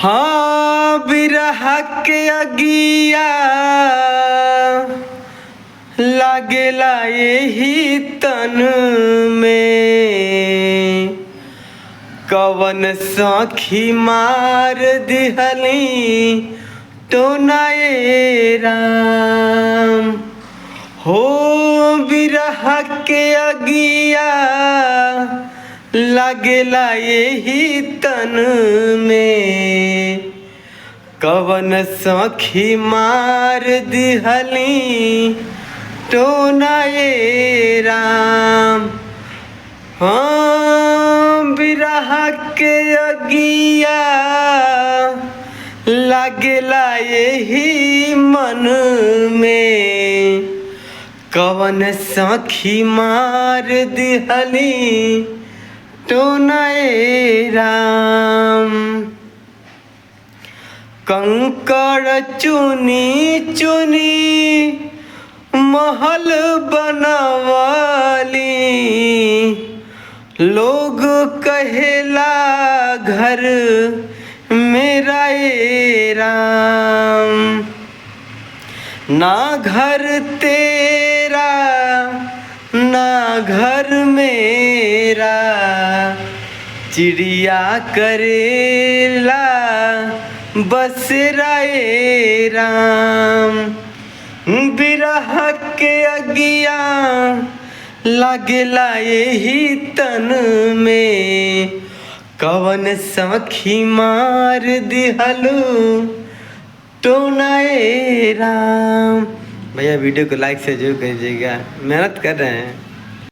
हाँ बिरह के अगिया लागेला यही तन में, कवन सखी मार दिहली टोनाए राम। हो बिरह के अगिया लागेला यही तन में, कवन सखी मार दिहली टोनाए राम। हाँ बिरह के अगिया लागेला यही मन में, कवन सखी मार दिहली टोनाए राम। कंकड़ चुनी चुनी महल बनवाली, लोग कहेला घर मेरा ए राम। ना घर तेरा ना घर मेरा, चिड़िया करेला बसेरा ए राम। बिरह के अगिया लागेला यही तन में, कवन सखी मार दिहलू टोनाए राम। भैया वीडियो को लाइक से जरूर कीजिएगा, मेहनत कर रहे हैं।